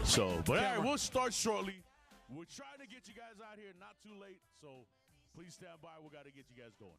So, but all right, we'll start shortly. We're trying to get you guys out here not too late, so please stand by. We got to get you guys going.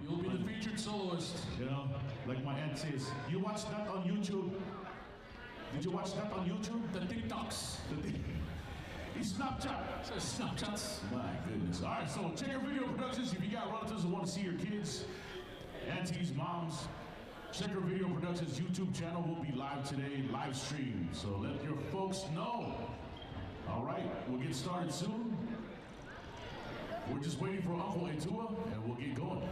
You'll be the featured soloist. You know, like my aunt says, you watch that on YouTube? Did you watch that on YouTube? The TikToks. It's Snapchat. Snapchats. My goodness. All right, so check our video productions. If you got relatives who want to see your kids, aunties, moms, check our video productions YouTube channel. Will be live today, live stream. So let your folks know. All right, we'll get started soon. We're just waiting for Uncle Etua, and we'll get going.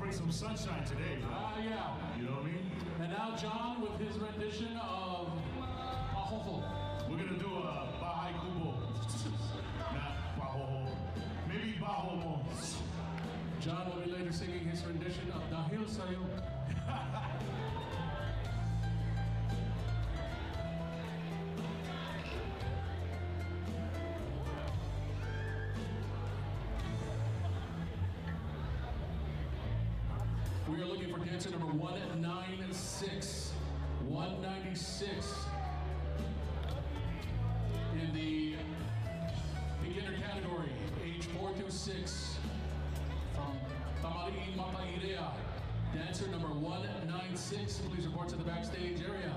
Some sunshine today, bro. Yeah. You know what I mean? And now John with his rendition of Pahoho. We're gonna do a Bahay Kubo. Not Pahoho. Maybe Bahomo. John will be later singing his rendition of Dahil Sayo. We are looking for dancer number 196. 196 in the beginner category, age 4 through 6, from Tamariin Mapairea. Dancer number 196, please report to the backstage area.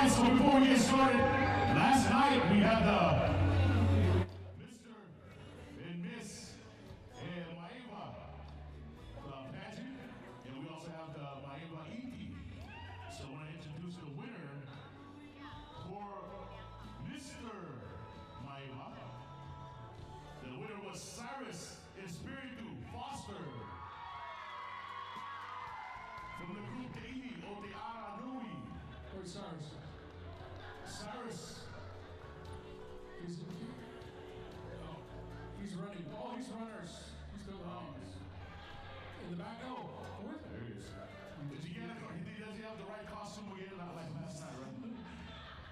right, so before we get started, last night we had the Mr. and Miss Maeva pageant, and we also have the Maeva EP. So I want to introduce the winner for Mr. Maeva. The winner was Cyrus Espiritu Foster from the group Daily o Te Ara Nui. Where's Cyrus? Cyrus. He's running. Oh, he's runners. He's the runners. In the back. Oh, where? There he is. Did you get it? Does he have the right costume again? Not like last night, right?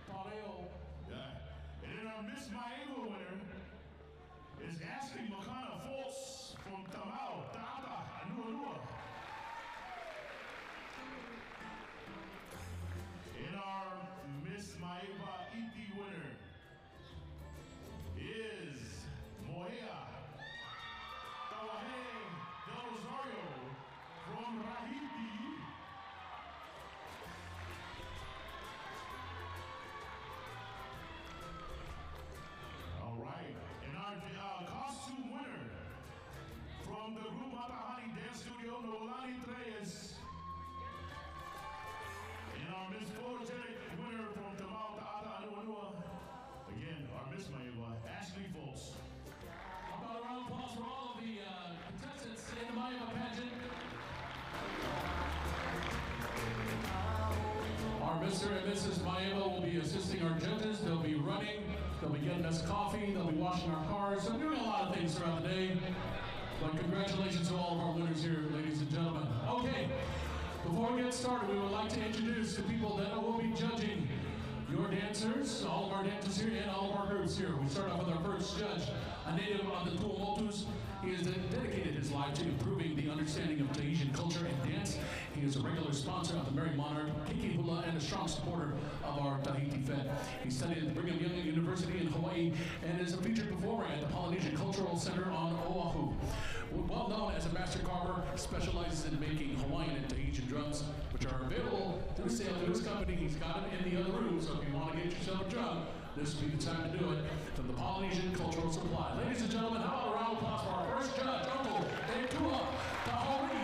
Pareo. Yeah. And then our Miss Maeva winner is Ashley Makana Fultz from Tamau, Ta'ata, Anuanua. And our Miss Maeva EP winner is Moea Tawahe Del Rosario from Rahiti. All right, and our costume winner from the group Matahani Dance Studio, Nolani Treyes. And our Miss Photogenic winner from Tamau Ta'ata Anuanua. Again, our Miss Maeva, Ashley Fultz. How about a round of applause for all of the contestants in the Maeva pageant? Our Mr. and Mrs. Maeva will be assisting our judges. They'll be running, they'll be getting us coffee, they'll be washing our cars. They're doing a lot of things throughout the day. But congratulations to all of our winners here, ladies and gentlemen. Okay, before we get started, we would like to introduce the people that will be judging your dancers, all of our dancers here, and all of our groups here. We start off with our first judge, a native of the Tuamotus. He has dedicated his life to improving the understanding of Tahitian culture and dance. He is a regular sponsor of the Merry Monarch, Kiki Hula, and a strong supporter of our Tahiti Fed. He studied at Brigham Young University in Hawaii and is a featured performer at the Polynesian Cultural Center on Oahu. Well known as a master carver, specializes in making Hawaiian and Tahitian drums, which are available through sale to his company. He's got them in the other room, so if you want to get yourself a drum, this would be the time to do it. From the Polynesian Cultural Supply. Ladies and gentlemen, how about a round of applause for our first judge, Uncle Etua Tahori.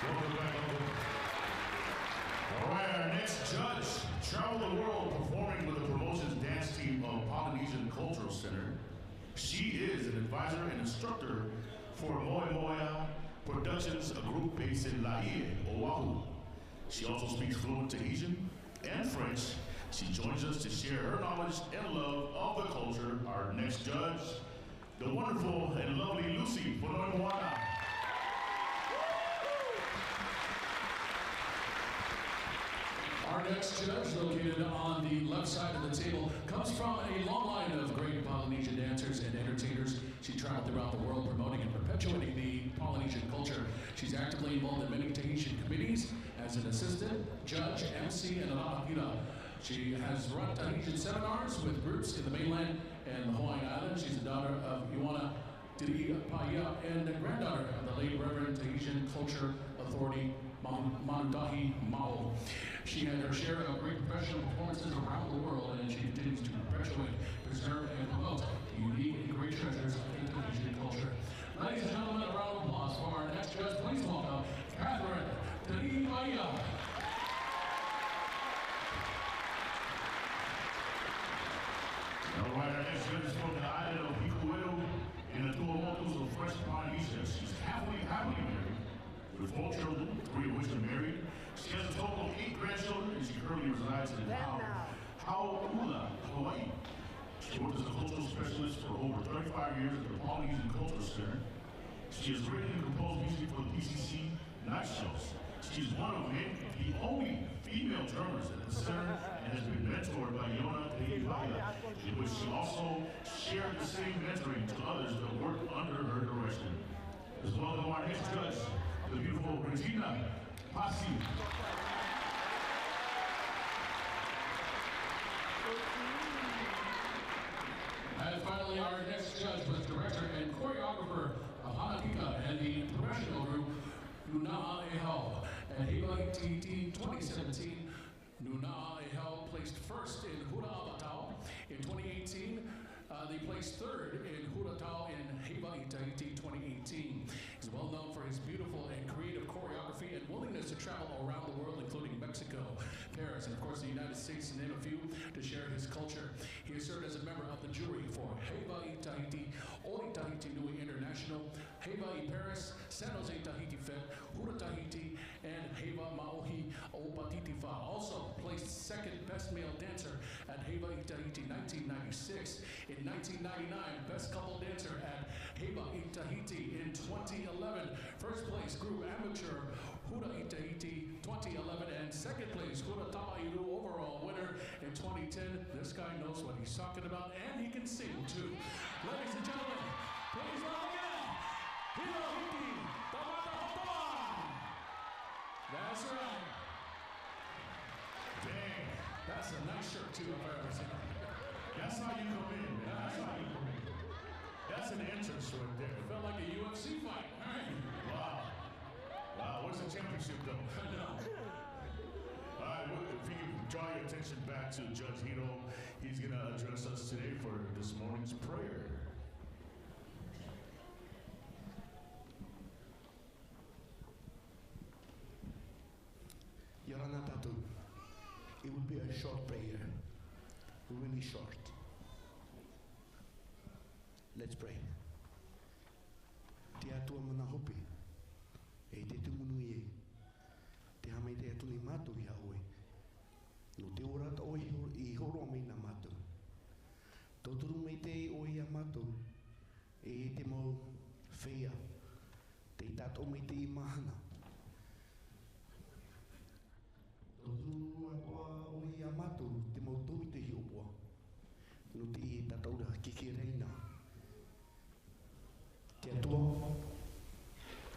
Welcome back, Uncle. All right, our next judge traveled the world performing with the promotions dance team of Polynesian Cultural Center. She is an advisor and instructor for Moe Moea Productions, a group based in Laie, Oahu. She also speaks fluent Tahitian and French. She joins us to share her knowledge and love of the culture. Our next judge, the wonderful and lovely Lucy Ponoimoana. Our next judge, located on the left side of the table, comes from a long line of great Polynesian dancers and entertainers. She traveled throughout the world promoting and perpetuating the Polynesian culture. She's actively involved in many Tahitian committees as an assistant, judge, MC, and an ahakira. She has run Tahitian seminars with groups in the mainland and the Hawaiian Islands. She's the daughter of Ioana Tiri Paia and the granddaughter of the late Reverend Tahitian Culture Authority, Manutahi Mao. She had her share of great professional performances around the world, and she continues to perpetuate, preserve, and promote the unique and great treasures of the Tahitian culture. Ladies and gentlemen, a round of applause for our next judge. Please welcome Catherine Tiri Paia. All right, our next judge is from the island of Hikueru in the Tuamotus of French Polynesia. She's happily married with 4 children, 3 of which are married. She has a total of 8 grandchildren, and she currently resides in Hauula, Hawaii. She worked as a cultural specialist for over 35 years at the Polynesian Cultural Center. She has written and composed music for the PCC night shows. She's one of the only female drummers at the center and has been mentored by Ioana Tehipaia, in which she also shared the same mentoring to others that worked under her direction. As well as our next judge, the beautiful Regina Pasi. And finally, our next judge was director and choreographer of Hanakika and the professional group Unaa Ehau. and Heva Iti 2017, Nuna Ehel placed first in Hura Abatao. In 2018, they placed third in Huratao in Heva Itaiti 2018. He's well known for his beautiful and creative choreography and willingness to travel around the world, including Mexico, Paris, and of course the United States, to name a few, to share his culture. He has served as a member of the jury for Heva Itaiti, Ori Tahiti Nui International, Heva I Paris, San Jose Tahiti Fet, Hura Tahiti, and Heva Maohi Opatitifa. Also placed second best male dancer at Heva Tahiti 1996. In 1999, best couple dancer at Heva Tahiti. In 2011, first place group amateur Hura Tahiti 2011, and second place Hura Tamairu overall winner in 2010. This guy knows what he's talking about, and he can sing too. Ladies and gentlemen, please welcome Hirohiki Tamata. That's right. Dang, That's a nice shirt too, if I ever seen it. that's how you come in, man. That's how you come in. That's an entrance right there. It felt like a UFC fight. All right. Wow. Wow, where's the championship though? I know. All right, well, if you can draw your attention back to Judge Hito, he's going to address us today for this morning's prayer. Yorana Tatu, it will be a short prayer, really short. Let's pray. Te atua mana hopi, e te tumunu i e, te hame te atuni mātou i haoi. No te orata o i horo me na mātou. Toturu me te o i a mātou, e te mau whea, te tato me te i mahana. Toturu a o i a mātou, te mau tomi te hiopua. No te i tataura kiki reina. Te atua,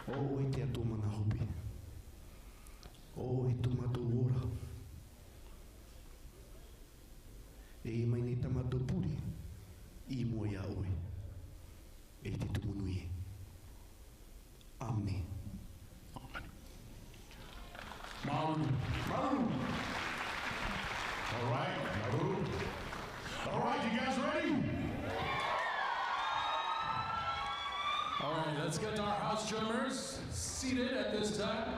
o e te atua mana hopi. O e tu mātou ora. E mai nei tamatou puri, i mua ia oe. E te tumunui. Amen. Maru. Maru. All right, Maru. All right, you guys ready? All right, let's get our house drummers seated at this time.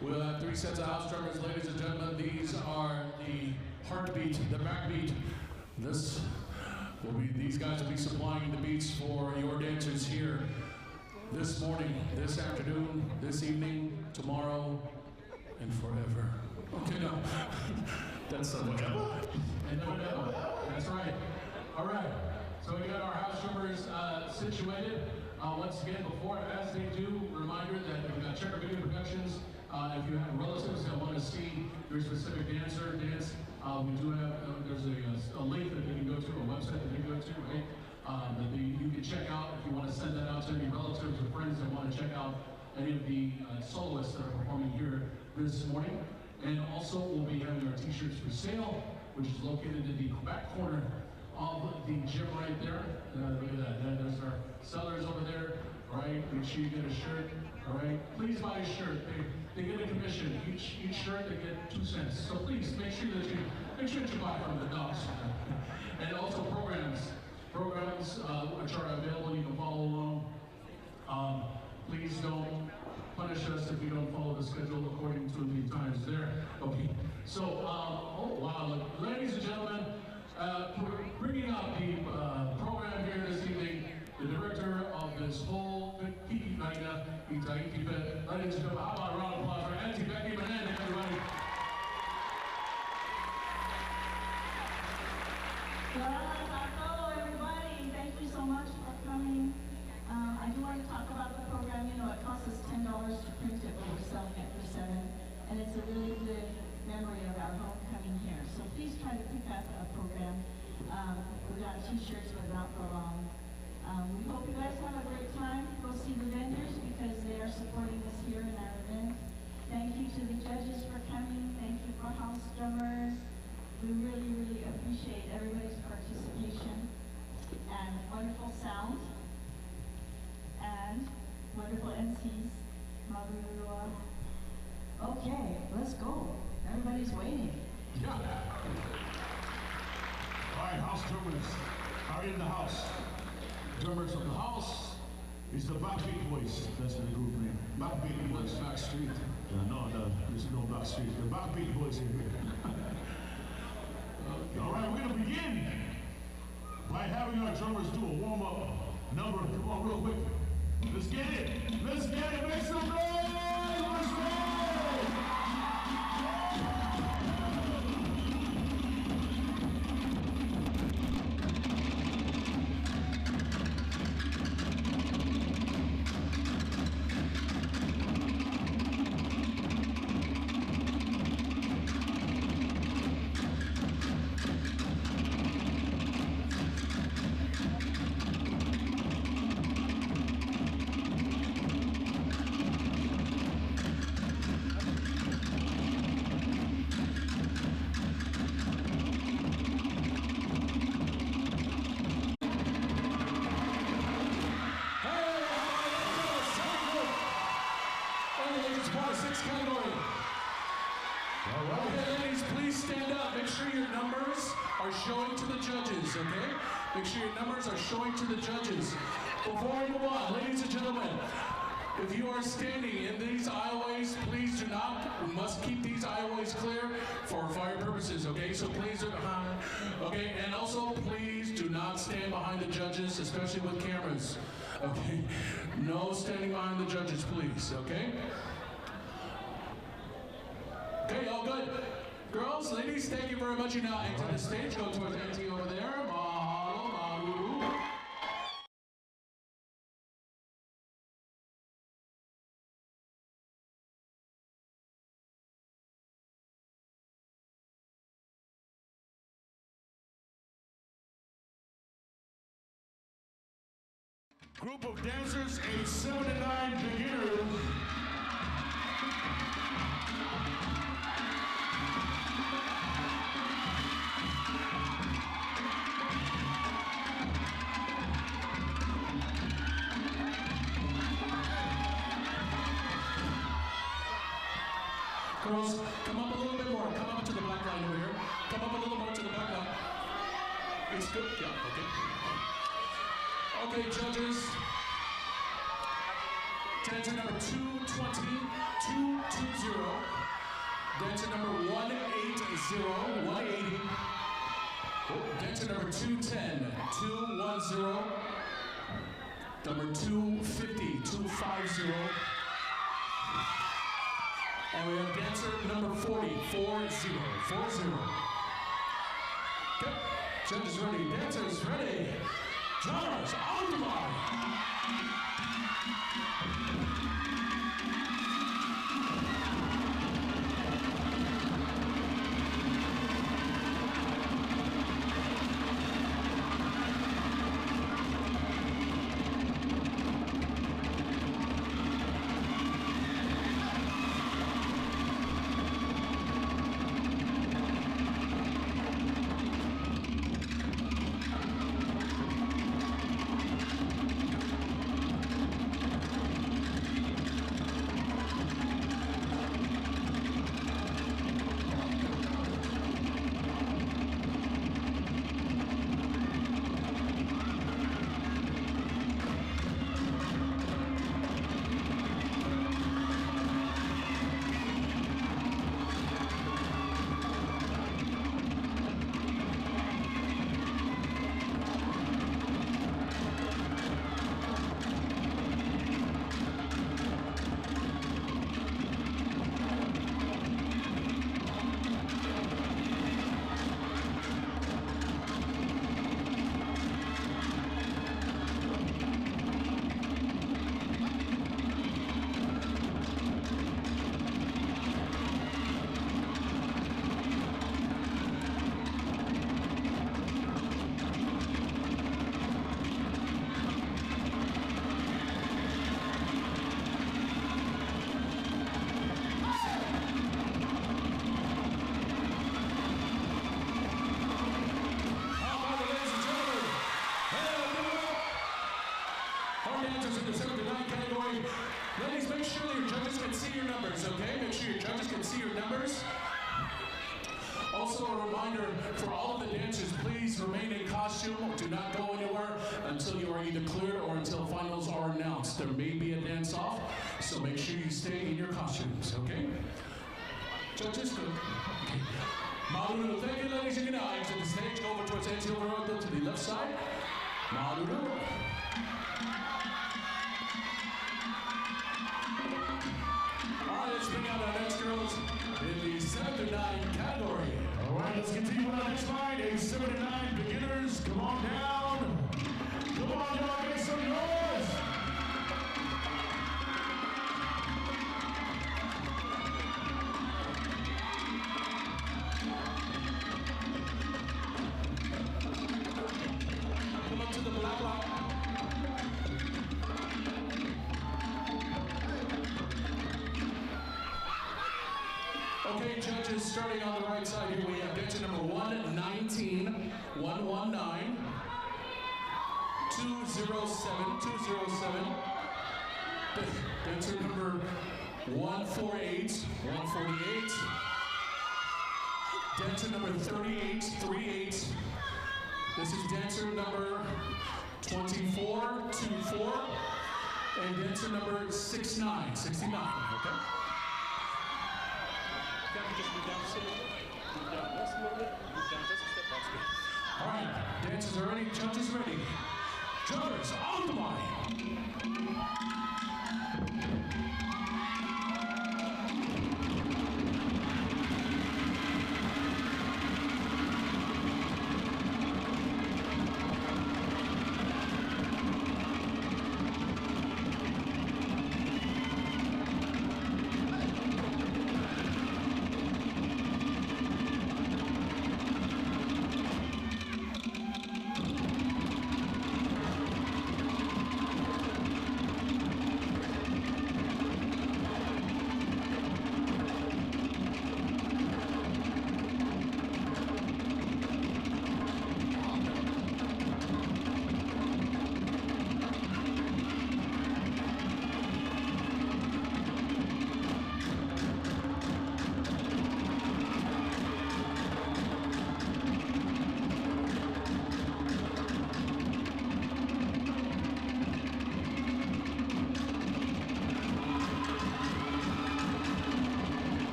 We'll have 3 sets of house drummers, ladies and gentlemen. These are the heartbeat, the backbeat. These guys will be supplying the beats for your dancers here this morning, this afternoon, this evening, tomorrow, and forever. Okay, no. That's whatever. And whatever. That's right. All right. So we got our house drummers situated. Once again, before, as they do, reminder that we've got Checker Video Productions. If you have relatives that want to see your specific dancer dance, we do have, there's a link that they can go to, a website that they can go to, right? That you can check out if you want to send that out to any relatives or friends that want to check out any of the soloists that are performing here this morning. And also, we'll be having our t-shirts for sale, which is located in the back corner of the gym right there. Look at that. There's our sellers over there. All right, make sure you get a shirt. All right, please buy a shirt. They get a commission. Each shirt they get 2 cents. So please make sure that you buy from the dogs. And also programs which are available. You can follow along. Please don't punish us if we don't follow the schedule according to the times there. Okay. So, oh wow, look, ladies and gentlemen, bringing up the program here this evening, the director of this whole Kiki Vaina, Itaiti Fet. Ladies and gentlemen, how about a round of applause for Auntie Becky Menendez, everybody? Hello, everybody. Thank you so much for coming. I do want to talk about the program. You know, it costs us $10 to print it, but we're selling it for $7. And it's a really good memory of our homecoming here. So please try to pick up a program. We got t-shirts with Out for Long. We hope you guys have a great time. Go see the vendors because they are supporting us here in our event. Thank you to the judges for coming. Thank you for house drummers. We really, really appreciate everybody's participation and wonderful sound and wonderful MCs, Maburua, Okay, let's go. Everybody's waiting. Yeah. All right, house drummers are in the house. Drummers of the house. It's the Backbeat Boys. That's the group name. Backbeat Boys. Back Street. No, there's no Backstreet. The Backbeat Boys are here. All right, we're gonna begin by having our drummers do a warm-up number. Come on, real quick. Let's get it. Let's get it. Make some noise. Let's go. Category. All right. Okay, ladies, please stand up. Make sure your numbers are showing to the judges, okay? Make sure your numbers are showing to the judges. Before I move on, ladies and gentlemen, if you are standing in these aisleways, please do not, we must keep these aisleways clear for fire purposes, okay? So please, okay, and also please do not stand behind the judges, especially with cameras, okay? No standing behind the judges, please, okay? Okay, all good. Girls, ladies, thank you very much. You now enter the stage. Go towards Auntie over there. Mahalo, mahalo. Group of dancers, age 7 to 9 beginners. Girls, come up a little bit more. Come up to the black line over here. Come up a little more to the black line. It's good. Yeah, okay. Okay, judges. Dancer number 220, 220. Dancer number 180, 180. Dancer number 210, 210. Number 250, 250. And we have dancer number 40, 40, 40. Okay, judges ready, dancers ready. Drummers, on the line. jumpers. Also a reminder for all of the dancers, please remain in costume. Do not go anywhere until you are either cleared or until finals are announced. There may be a dance-off, so make sure you stay in your costumes, okay? Judges, good. Okay. Maruru, thank you, ladies and gentlemen. To the stage, go over towards Auntie over to the left side. Maruru. All right, let's bring out our next girls in the 7 to 9 category. All right, let's continue with our next fight. A 7 to 9 beginners. Come on down. Come on, y'all, make some noise. Come up to the black block. Okay, judges, starting on the right side here, we have dancer number 119, 119, 207, dancer number 148, 148, dancer number 38, 38, this is dancer number 24, 24, and dancer number 69, 69, okay? All right, dancers are ready, judges ready. Judges, on the line.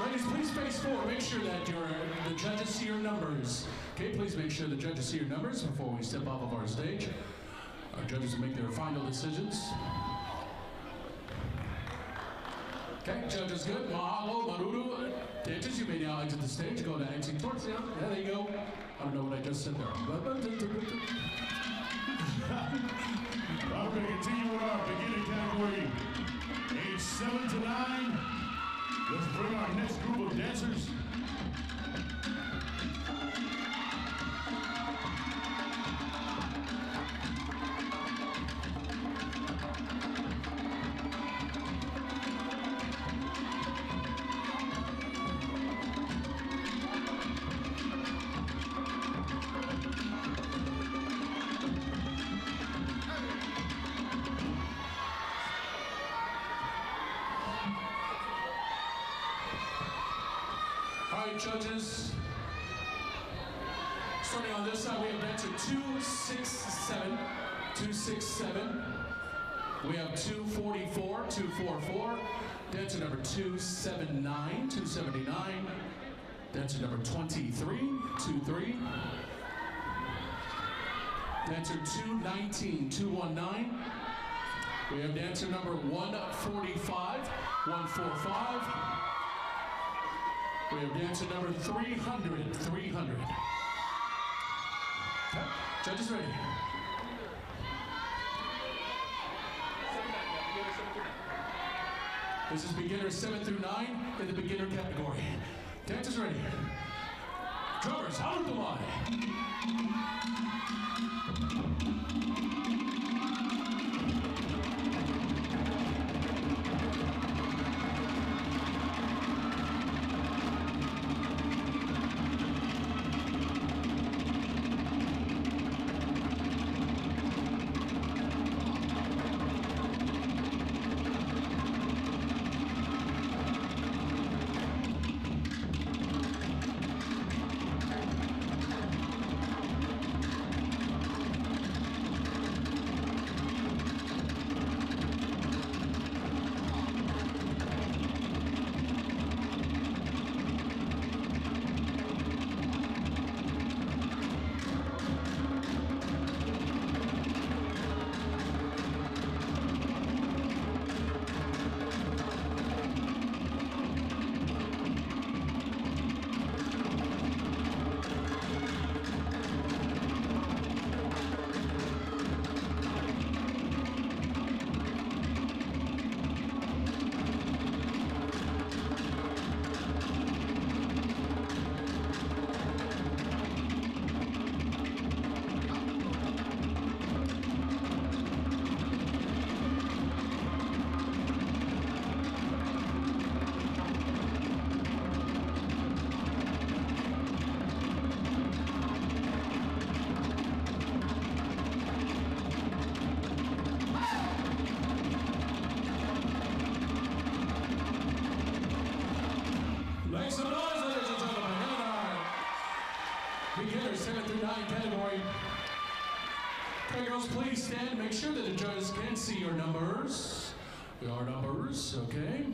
Ladies, please face forward. Make sure that the judges see your numbers. Okay, please make sure the judges see your numbers before we step off of our stage. Our judges will make their final decisions. Okay, judges good. Mahalo, Maruru. Dancers, you may now exit the stage. Go to Auntie towards you. Yeah, there you go. I don't know what I just said there. Well, we're going to continue with our beginning category, age 7 to 9. Let's bring our next group of dancers. Judges, starting on this side, we have dancer 267, 267. We have 244, 244. Dancer number 279, 279. Dancer number 23, 23. Dancer 219, 219. We have dancer number 145, 145. We have dancer number 300. 300. Okay. Judges ready. This is beginners 7 through 9 in the beginner category. Dancers ready. Drummers, out the line. Make some noise, ladies and gentlemen. In our beginners 7 through 9 category. Okay, girls, please stand. Make sure that the judges can see your numbers. Your numbers, okay?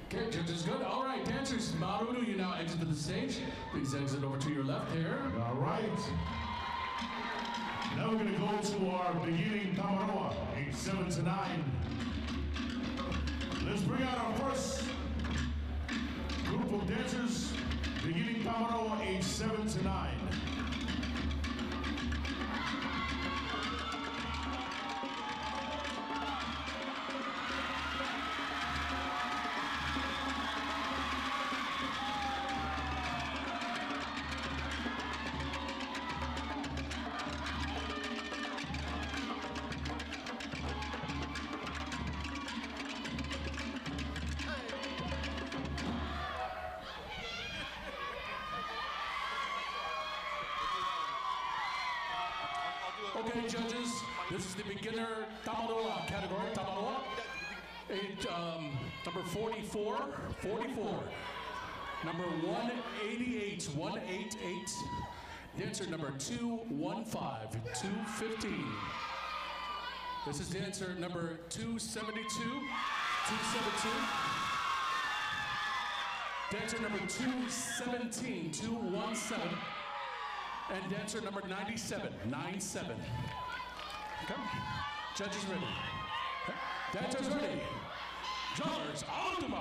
Okay, judges, good. All right, dancers, Marudu, you now exit to the stage. Please exit over to your left here. All right. Now we're going to go to our beginning Tamaroa, age 7 to 9. Let's bring out our first group of dancers, beginning Tamaroa, age 7 to 9. Okay, judges, this is the beginner Tamaroa category. Tamaroa, age, number 44. Number 188, 188. Dancer number 215, 215. This is dancer number 272, 272. Dancer number 217, 217. And dancer number 97, 97. Okay. Judges ready. Okay. Dancers ready. Drummers, out the mic.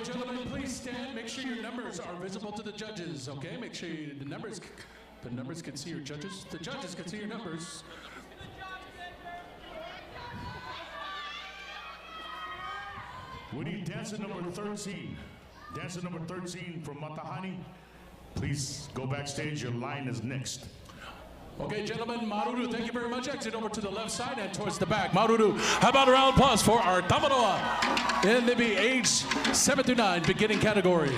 gentlemen, please stand. Make sure your numbers are visible to the judges, okay? Make sure the numbers can see your judges. The judges can see your numbers. We need dancer number 13. Dancer number 13 from Matahani. Please go backstage. Your line is next. Okay, gentlemen, Maruru, thank you very much. Exit over to the left side and towards the back. Maruru, how about a round of applause for our Tamaroa in the age 7 to 9 beginning category.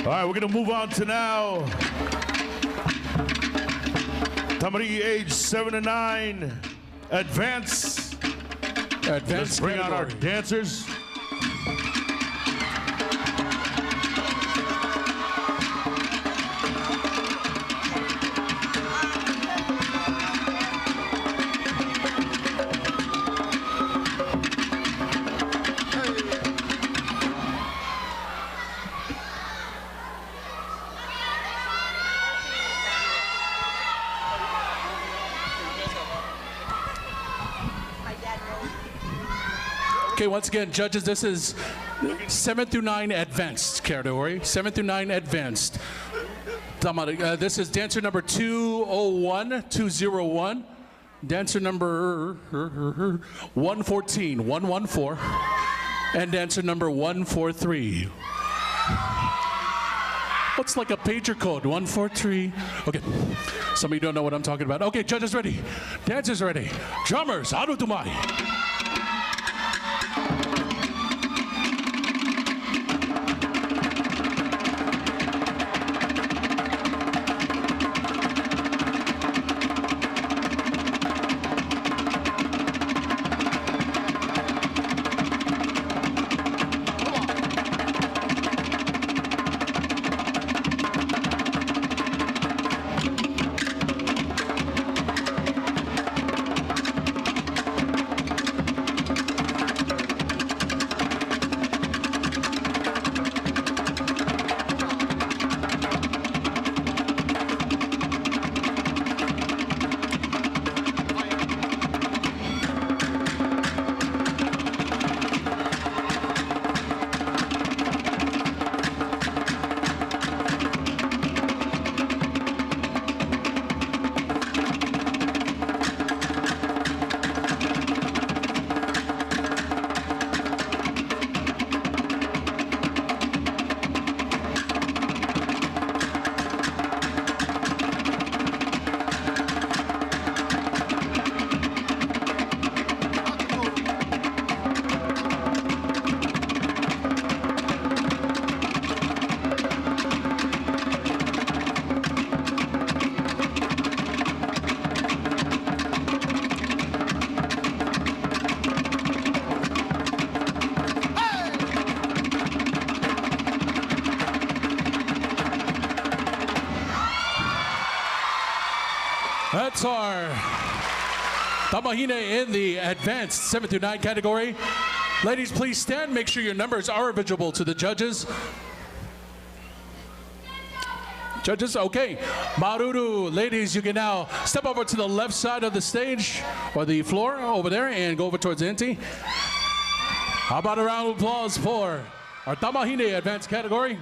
All right, we're going to move on to now Tamari age 7 to 9 advance. Let's bring out our dancers. Okay, once again, judges, this is 7 through 9 advanced category. 7 through 9 advanced. This is dancer number 201. Dancer number 114, and dancer number 143. What's like a pager code? 143. Okay, some of you don't know what I'm talking about. Okay, judges ready. Dancers ready. Drummers, Aru Tumai. That's our Tamahine in the advanced 7 through 9 category. Ladies, please stand. Make sure your numbers are visible to the judges. Judges, okay. Maruru, ladies, you can now step over to the left side of the stage or the floor over there and go over towards the Inti. How about a round of applause for our Tamahine advanced category?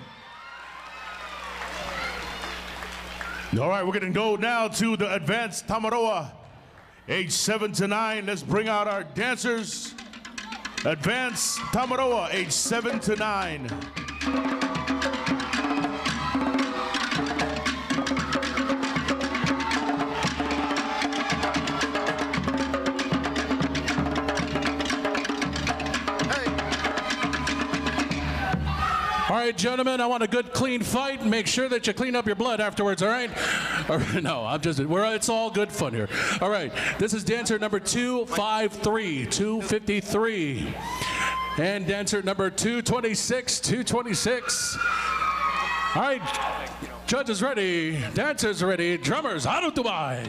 All right, we're going to go now to the advanced Tamaroa, age 7 to 9. Let's bring out our dancers. Advanced Tamaroa, age 7 to 9. All right, gentlemen, I want a good clean fight. Make sure that you clean up your blood afterwards, all right? No, it's all good fun here. All right, this is dancer number 253. And dancer number 226. All right, judges ready, dancers ready, drummers, Aru Tumai.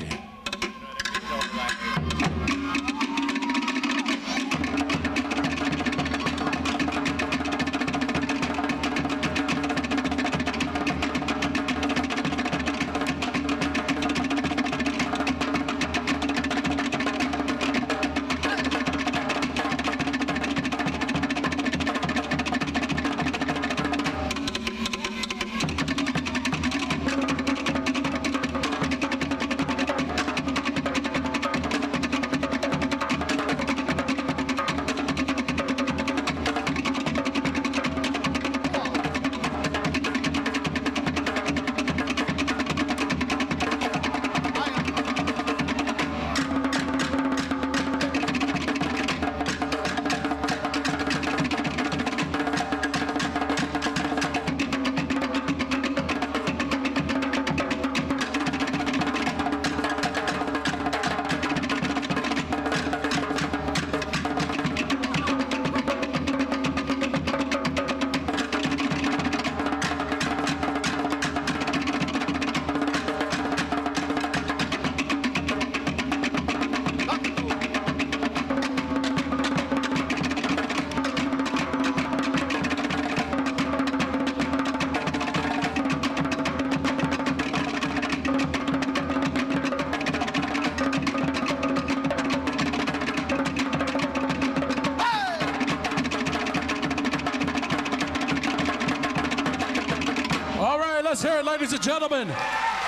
ladies and gentlemen,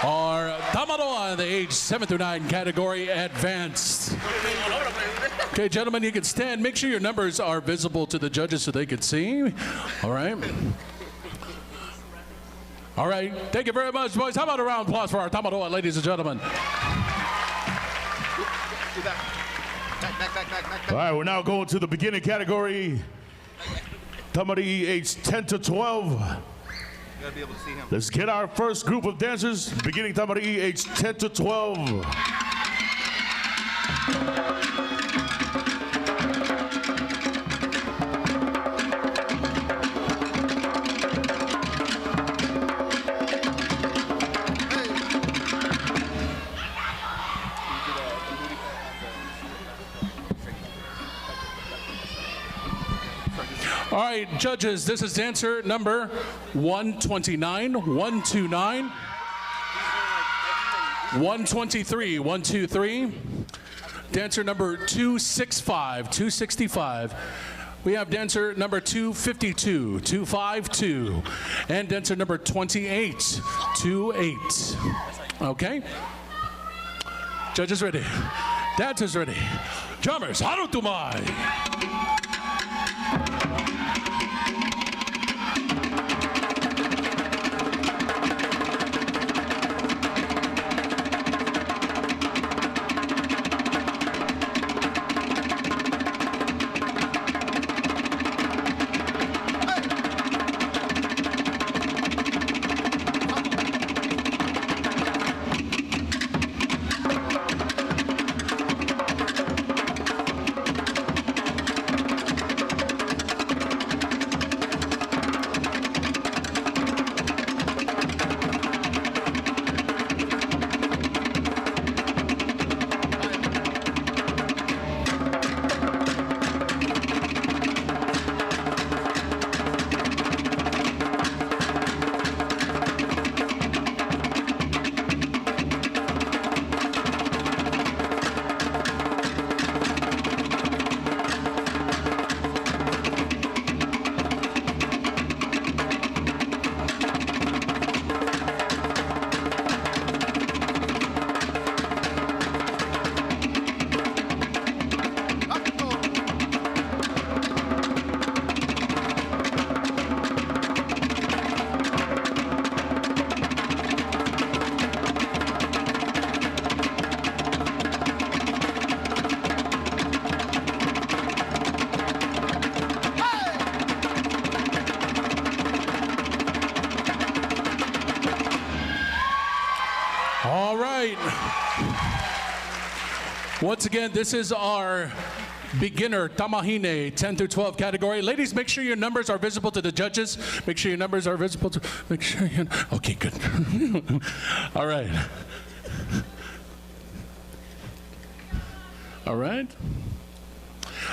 our Tamaroa in the age 7 through 9 category advanced. Okay, gentlemen, you can stand. Make sure your numbers are visible to the judges so they can see. All right. All right. Thank you very much, boys. How about a round of applause for our Tamaroa, ladies and gentlemen? All right, we're now going to the beginning category. Tamari age 10 to 12. Gotta be able to see him. Let's get our first group of dancers. Beginning Tamari age 10 to 12. All right, judges, this is dancer number 129, 129, 123, 123, dancer number 265, 265. We have dancer number 252, 252, and dancer number 28, 28. Okay? Judges ready. Dancers ready. Drummers, harutumai. All right. Once again, this is our beginner Tamahine 10 through 12 category. Ladies, make sure your numbers are visible to the judges. Make sure your numbers are visible to, make sure you, okay, good. All right. All right.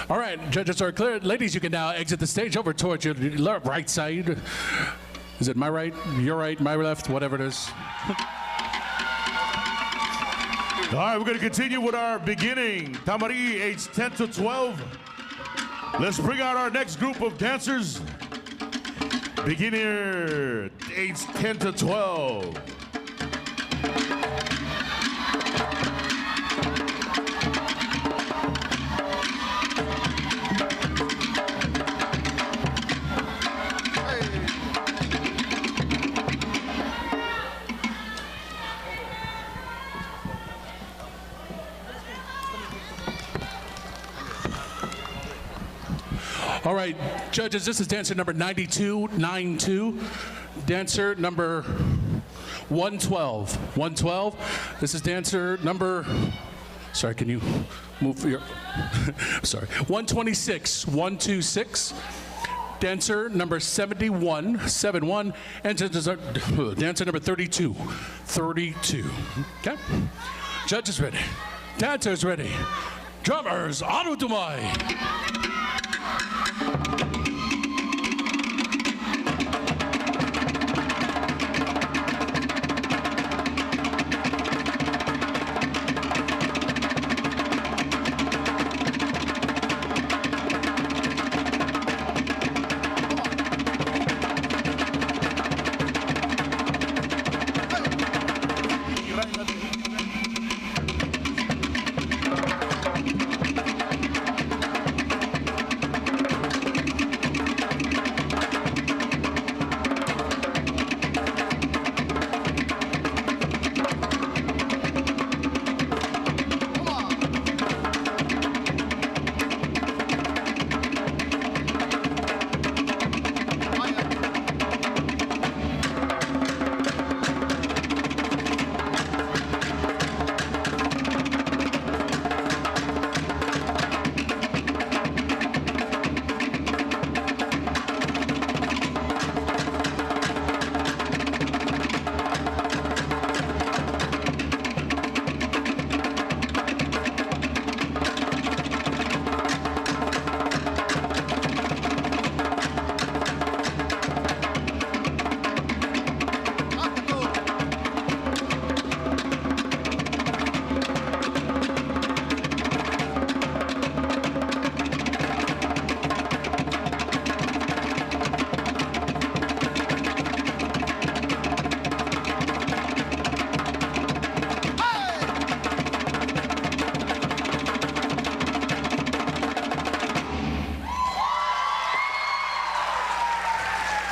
All right, judges are clear. Ladies, you can now exit the stage over towards your right side. Is it my right, your right, my left, whatever it is. All right, we're going to continue with our beginning Tamari, age 10 to 12. Let's bring out our next group of dancers. Beginner, age 10 to 12. All right, judges, this is dancer number 9292, dancer number 112, 112. This is dancer number, sorry, can you move your, sorry, 126, 126, dancer number 71, 71, and dancer number 32, 32. Okay, judges ready, dancers ready, drummers, harutumai.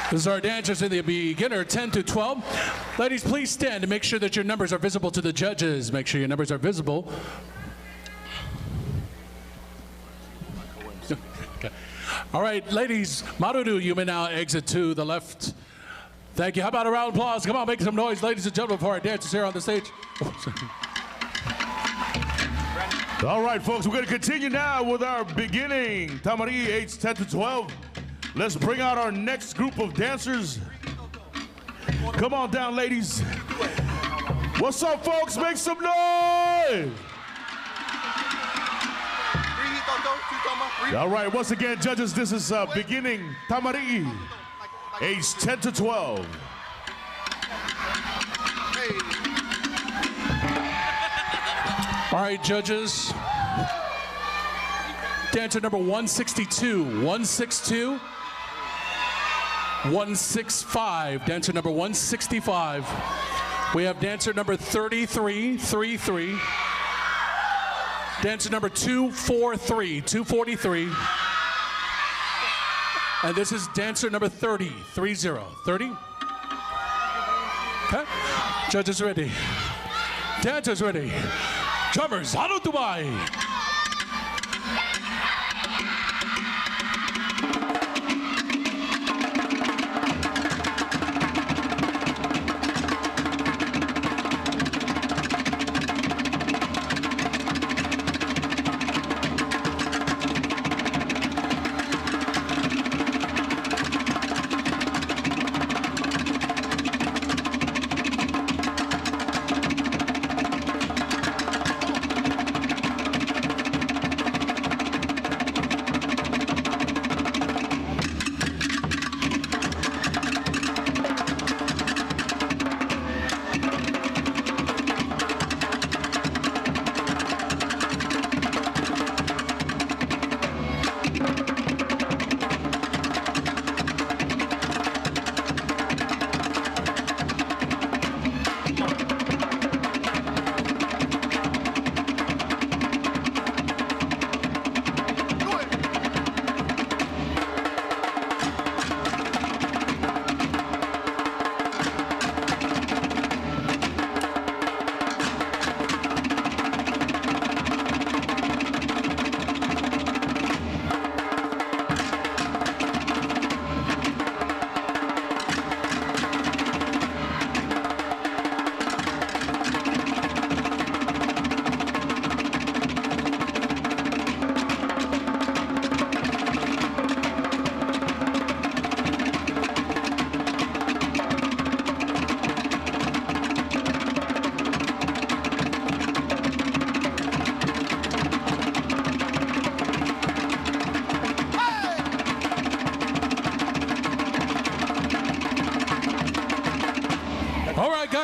This is our dancers in the beginner 10 to 12. Ladies, please stand and make sure that your numbers are visible to the judges. Make sure your numbers are visible. Okay. All right, ladies, Maruru, you may now exit to the left. Thank you. How about a round of applause? Come on, make some noise, ladies and gentlemen, for our dancers here on the stage. All right, folks, we're going to continue now with our beginning Tamari, age 10 to 12. Let's bring out our next group of dancers. Come on down, ladies. What's up, folks? Make some noise. All right, once again, judges, this is beginning Tamari, age 10 to 12. All right, judges. Dancer number 162, 162, 165. Dancer number 165. We have dancer number 33, 33. Dancer number 243, 243. And this is dancer number 30, 30, 30. Okay, judges ready. Dancers ready. Drummers, Haru Dubai.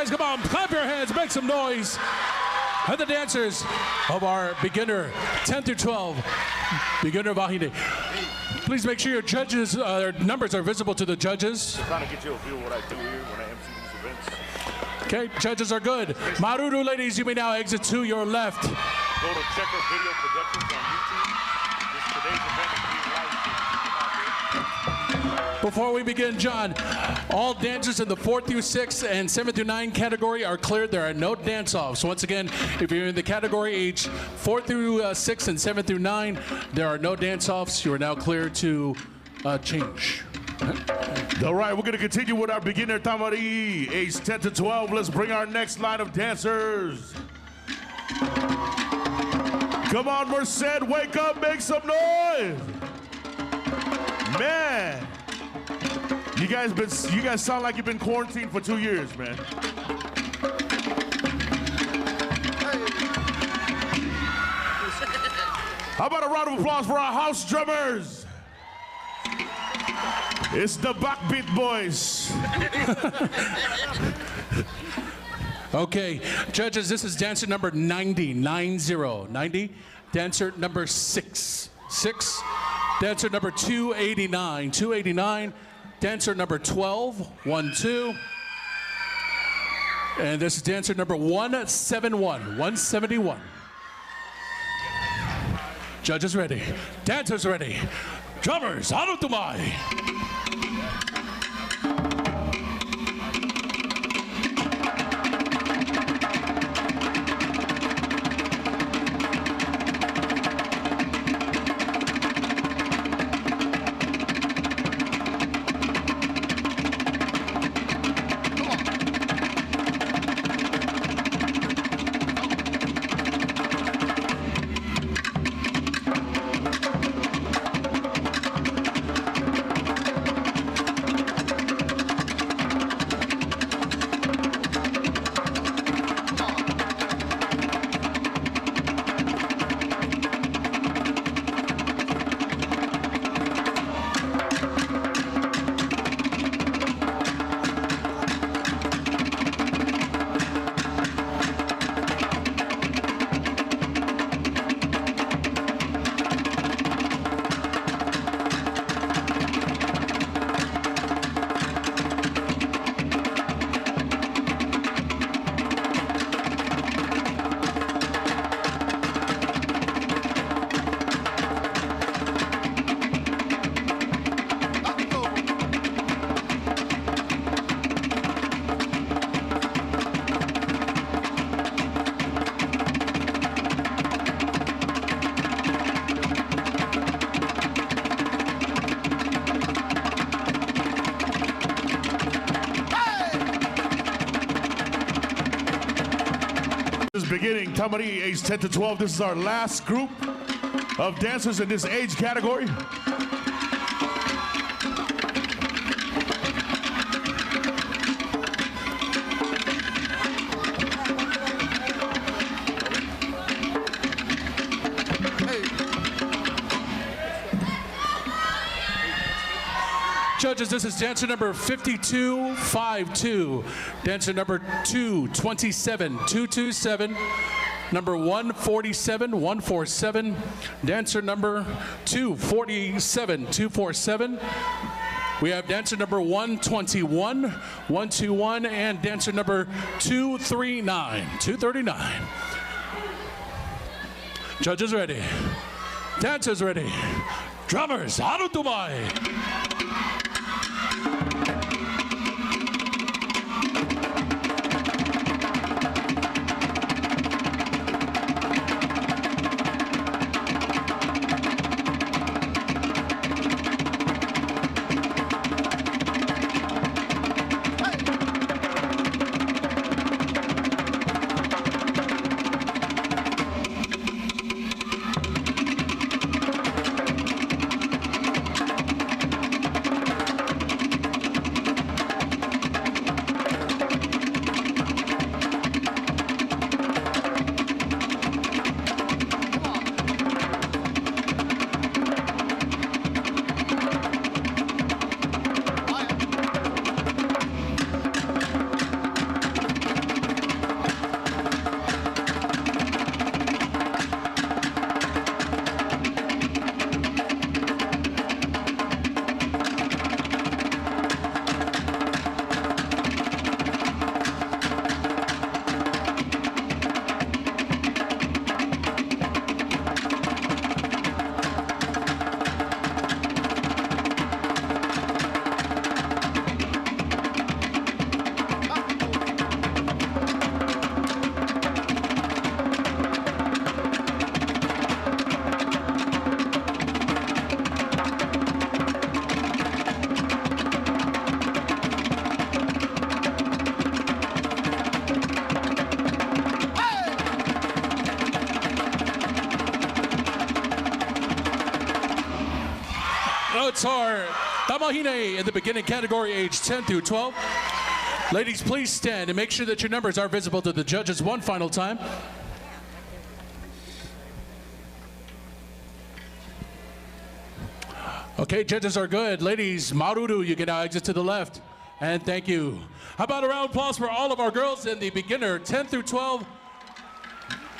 Come on, clap your hands, make some noise. And the dancers of our beginner 10 through 12, beginner Wahine. Please make sure your judges, numbers are visible to the judges. Trying to get you a feel of what I do here when I MC these events. Okay, judges are good. Maruru, ladies, you may now exit to your left. Go to Checker Video Productions on YouTube. Today's event is being live streamed. Before we begin, John, all dancers in the 4 through 6 and 7 through 9 category are cleared. There are no dance-offs. Once again, if you're in the category age 4 through 6 and 7 through 9, there are no dance-offs. You are now cleared to change. All right, we're going to continue with our beginner Tamari, age 10 to 12. Let's bring our next line of dancers. Come on, Merced, wake up, make some noise. Man. You guys sound like you've been quarantined for 2 years, man. How about a round of applause for our house drummers? It's the Backbeat Boys. Okay, judges, this is dancer number 90, 90. Dancer number 6. Dancer number 289. Dancer number 12, 12. And this is dancer number 171. Judges ready. Dancers ready. Drummers, Haru Tumai. beginning Tamari, age 10 to 12. This is our last group of dancers in this age category. Judges, this is dancer number 5252, dancer number 227227, number 147147, dancer number 247247. We have dancer number 121 and dancer number 239. Judges ready. Dancers ready. Drummers, haru tumai. It's our Tamahine in the beginning category, age 10 through 12. Ladies, please stand and make sure that your numbers are visible to the judges one final time. Okay, judges are good. Ladies, maruru, you can now exit to the left. And thank you. How about a round of applause for all of our girls in the beginner 10 through 12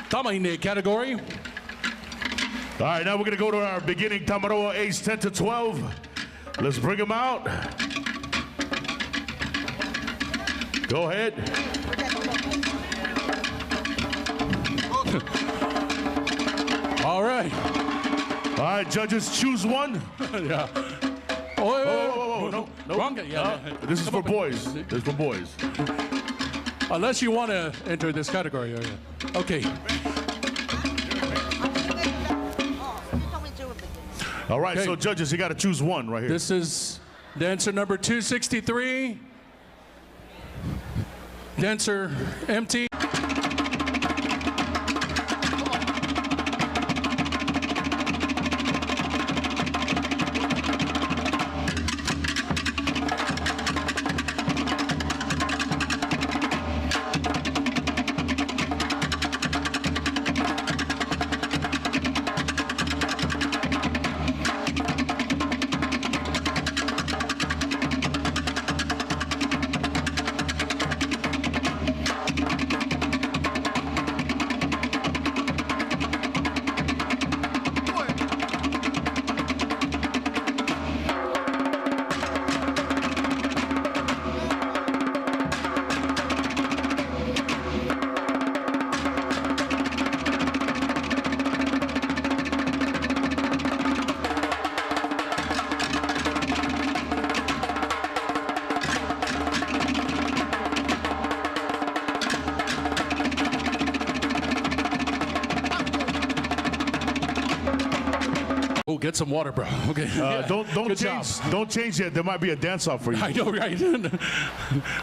Tamahine category. All right, now we're gonna go to our beginning Tamaroa, age 10 to 12. Let's bring them out. Go ahead. All right. All right, judges, choose one. Yeah. Oh, no. Wrong guy. Yeah. This is for boys. This is for boys. Unless you want to enter this category. Okay. All right, Okay. so judges, you got to choose one right here. This is dancer number 263. Dancer empty. Oh, get some water, bro. Okay. Don't Good change. job. Don't change yet. There might be a dance off for you. I know, right?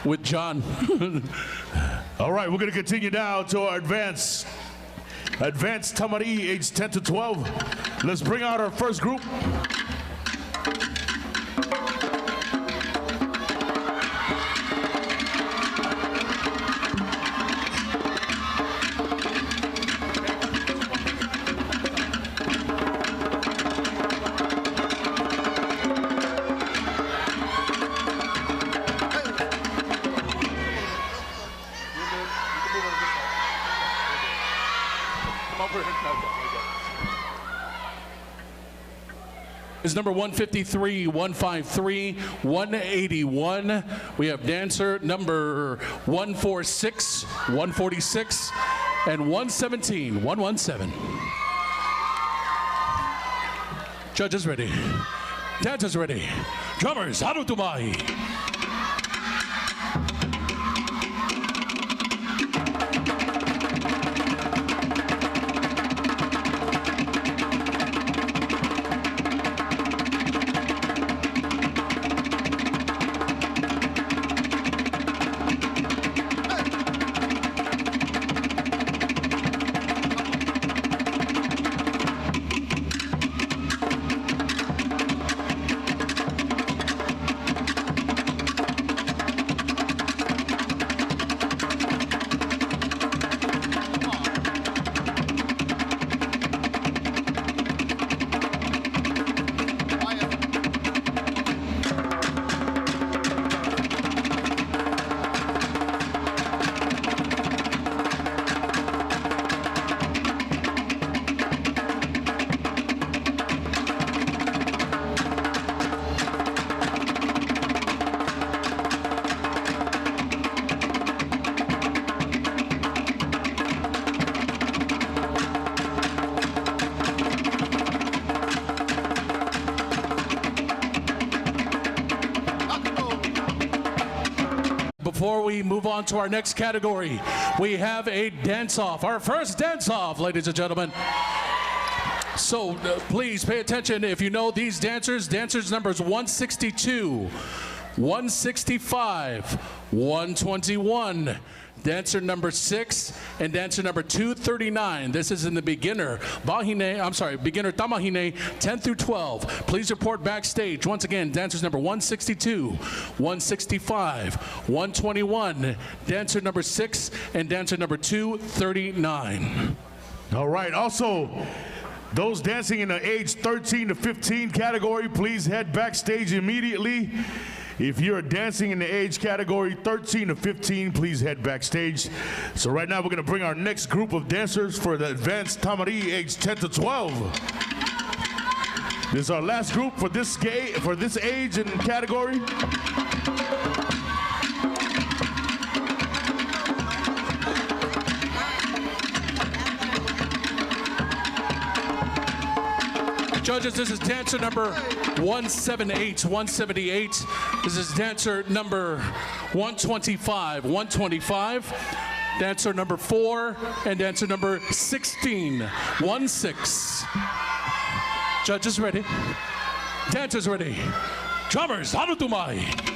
With John. All right, we're going to continue now to our advanced Tamari, age 10 to 12. Let's bring out our first group. Is number 153, 153, 181. We have dancer number 146, 146, and 117, 117. Judges ready. Dancers ready. Drummers, Haru Tumai. Before we move on to our next category, we have a dance-off. Our first dance-off, ladies and gentlemen. So please pay attention. If you know these dancers, dancers numbers 162, 165, 121, dancer number 6, and dancer number 239. This is in the beginner beginner Tamahine 10 through 12. Please report backstage. Once again, dancers number 162, 165, 121, dancer number 6, and dancer number 239. All right, also, those dancing in the age 13 to 15 category, please head backstage immediately. If you're dancing in the age category 13 to 15, please head backstage. So right now we're going to bring our next group of dancers for the advanced Tamari, age 10 to 12. This is our last group for this age and category. Judges, this is dancer number 178, 178. This is dancer number 125, 125. Dancer number 4 and dancer number 16, 16. Judges ready. Dancers ready. Drummers, Haru Tumai.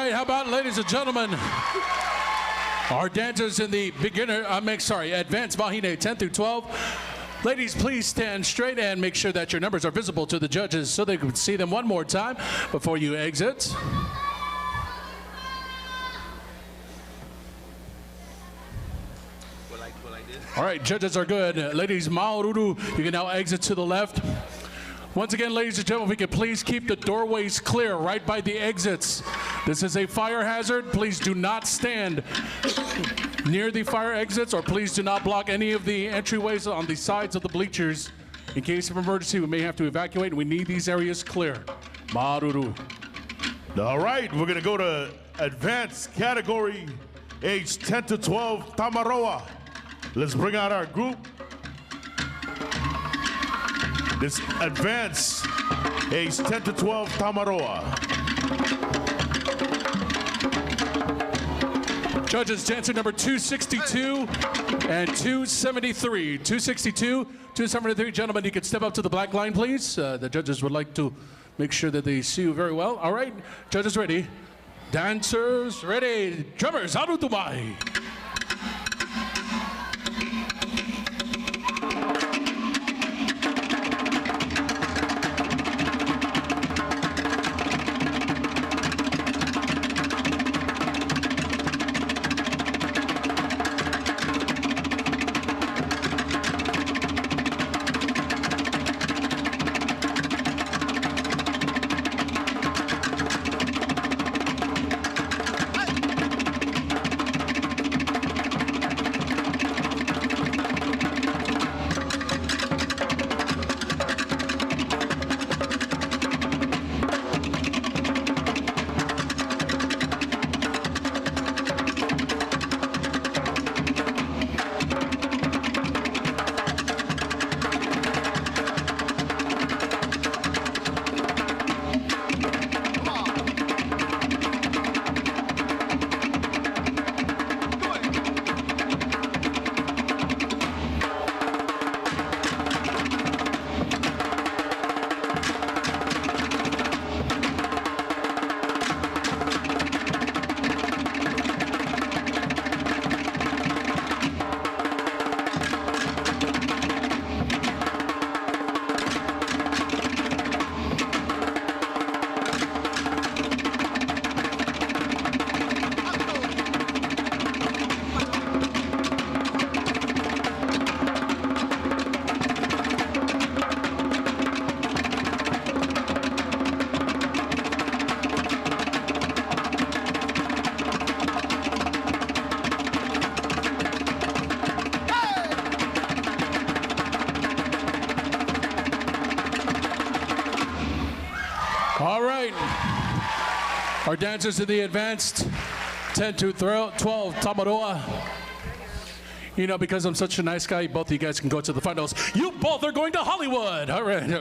How about, ladies and gentlemen, our dancers in the advanced Bahine 10 through 12. Ladies, please stand straight and make sure that your numbers are visible to the judges so they can see them one more time before you exit. All right, judges are good. Ladies, Maururu, you can now exit to the left. Once again, ladies and gentlemen, if we could please keep the doorways clear right by the exits. This is a fire hazard. Please do not stand near the fire exits, or please do not block any of the entryways on the sides of the bleachers. In case of emergency, we may have to evacuate, and we need these areas clear. Maururu. All right, we're gonna go to advanced category, age 10 to 12, Tamaroa. Let's bring out our group. This advanced, age 10 to 12, Tamaroa. Judges, dancer number 262 and 273. 262, 273. Gentlemen, you can step up to the black line, please. The judges would like to make sure that they see you very well. All right, judges ready. Dancers ready. Drummers, harutumai. All right. Our dancers in the advanced 10 to 12, Tamaroa. You know, because I'm such a nice guy, both of you guys can go to the finals. You both are going to Hollywood. All right.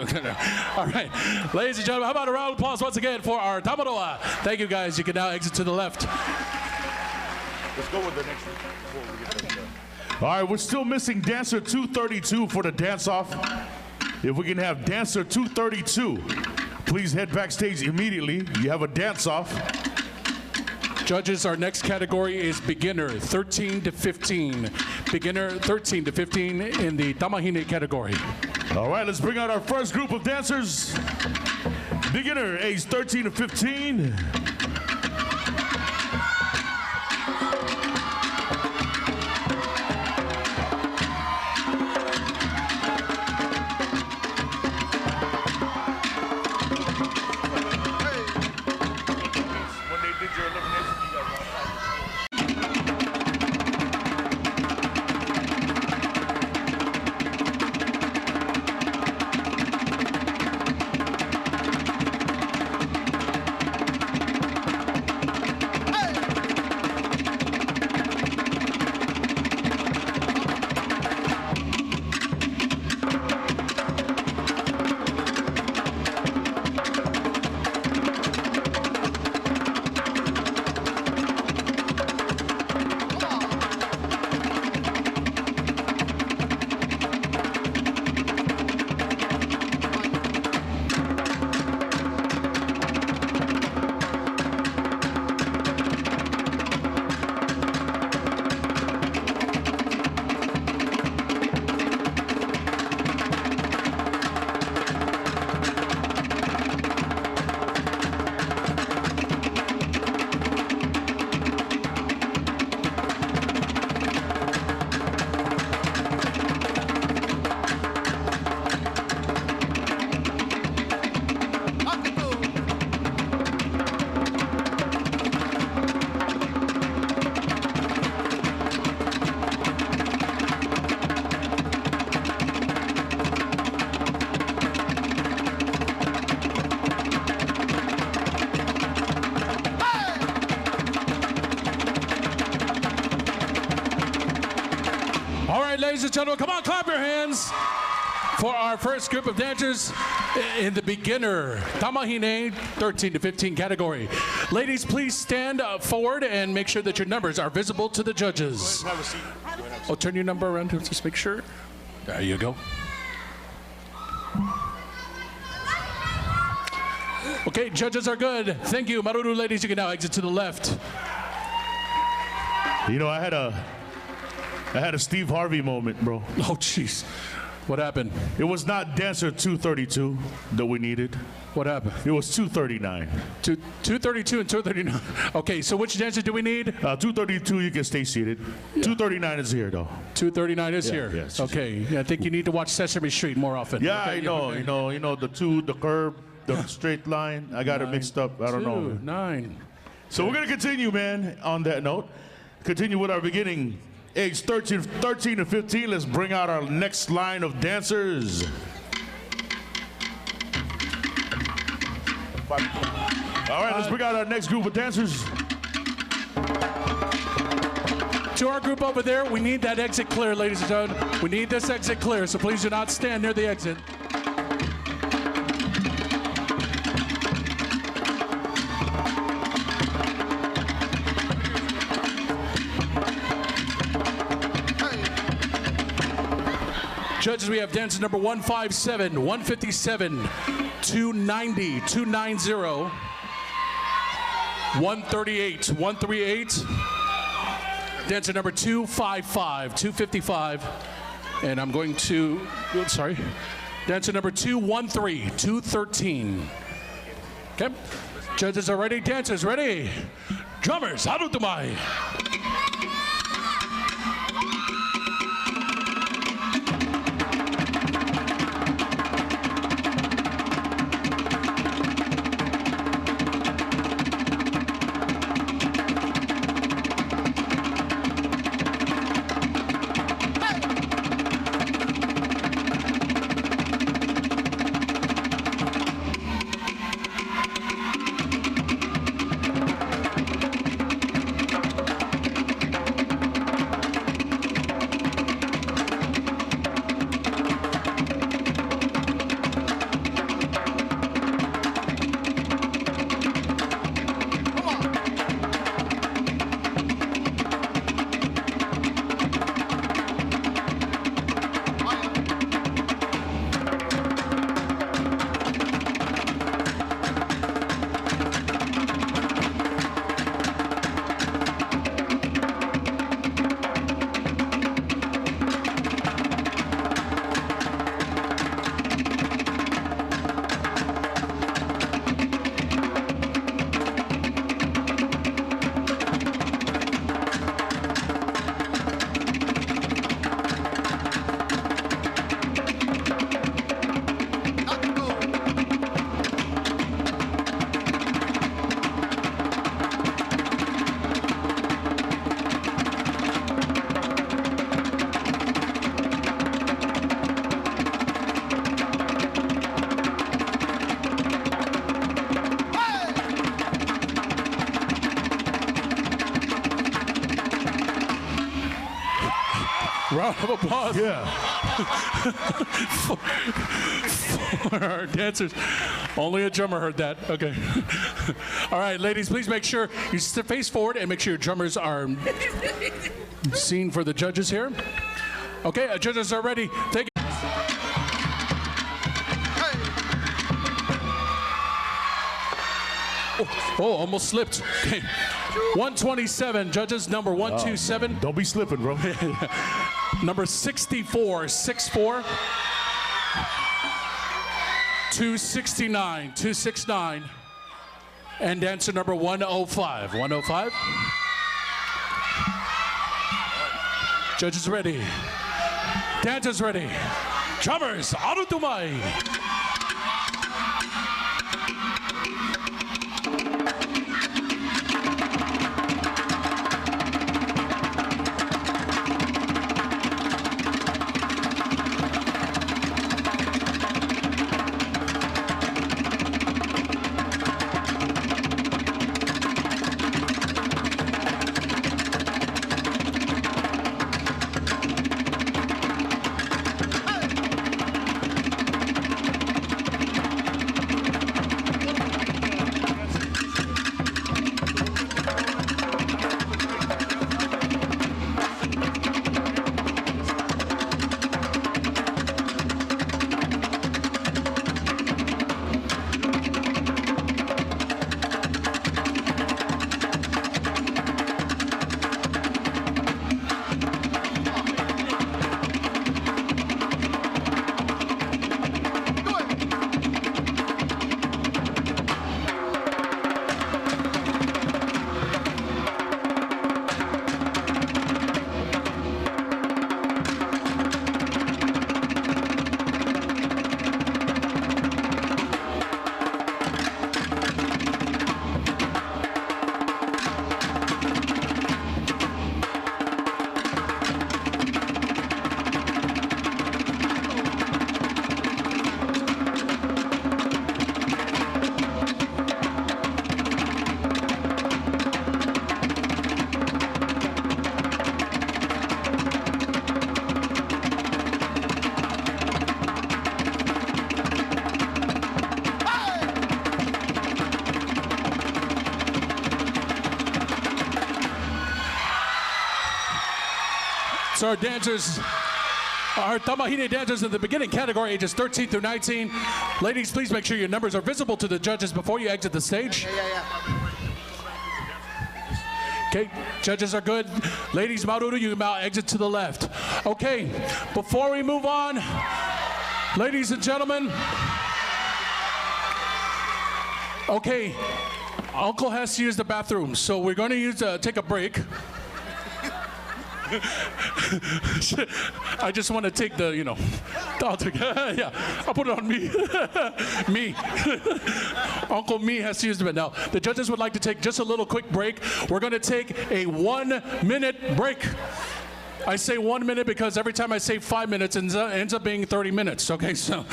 All right. Ladies and gentlemen, how about a round of applause once again for our Tamaroa. Thank you, guys. You can now exit to the left. Let's go with the next one before we get to that. All right, we're still missing dancer 232 for the dance-off. If we can have dancer 232, please head backstage immediately. You have a dance-off. Judges, our next category is beginner, 13 to 15. Beginner, 13 to 15 in the Tamahine category. All right, let's bring out our first group of dancers. Beginner, age 13 to 15. right, ladies and gentlemen, come on, clap your hands for our first group of dancers in the beginner Tamahine 13 to 15 category. Ladies, please stand forward and make sure that your numbers are visible to the judges. Have a seat. Oh, turn your number around to just make sure. There you go. Okay, judges are good. Thank you. Maruru ladies, you can now exit to the left. You know, I had a Steve Harvey moment, bro. Oh, jeez. What happened? It was not dancer 232 that we needed. What happened? It was 239. 232 and 239. Okay, so which dancer do we need? 232, you can stay seated. 239 is here, though. 239 is here. yes. Okay, I think you need to watch Sesame Street more often. Yeah, Okay, I know. okay. You know the curve, the straight line. I got it mixed up. I don't know. 2, 9. So we're gonna continue, man. On that note, continue with our beginning. Age 13 to 15. Let's bring out our next line of dancers. All right, let's bring out our next group of dancers. To our group over there, we need that exit clear, ladies and gentlemen. We need this exit clear, so please do not stand near the exit. Judges, we have dancer number 157, 157, 290, 290, 138, 138. Dancer number 255, 255. And I'm going to, sorry. Dancer number 213, 213. Okay. Judges are ready, dancers ready. Drummers, harutumai. Round of applause. Yeah. For our dancers. Only a drummer heard that. Okay. All right, ladies, please make sure you face forward and make sure your drummers are seen for the judges here. Okay, judges are ready. Thank you. Oh, almost slipped. Okay. 127, judges, number 127. Don't be slipping, bro. Number 64, 64. 269, 269. And dancer number 105, 105. Judges ready. Dancers ready. Drummers, harutumai. So our dancers, our Tamahine dancers in the beginning category, ages 13 through 19. Ladies, please make sure your numbers are visible to the judges before you exit the stage. Okay, judges are good. Ladies, Maruru, you can now exit to the left. Okay, before we move on, ladies and gentlemen, okay, Uncle has to use the bathroom, so we're going to take a break. I just want to take the, yeah, I'll put it on me. Me. Uncle Me has to use it. Now, the judges would like to take just a little quick break. We're going to take a 1-minute break. I say 1 minute because every time I say 5 minutes, it ends up being 30 minutes, okay? So,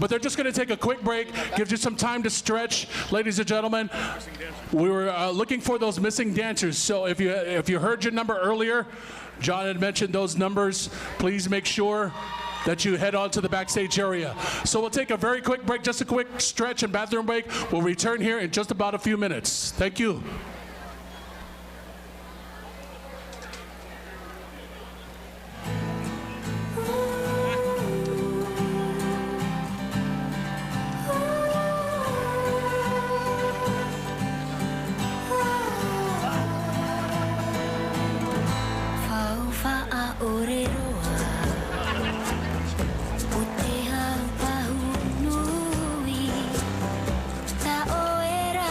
but they're just going to take a quick break, gives you some time to stretch. Ladies and gentlemen, we were looking for those missing dancers. So if you heard your number earlier, John had mentioned those numbers. Please make sure that you head on to the backstage area. So we'll take a very quick break, just a quick stretch and bathroom break. We'll return here in just about a few minutes. Thank you.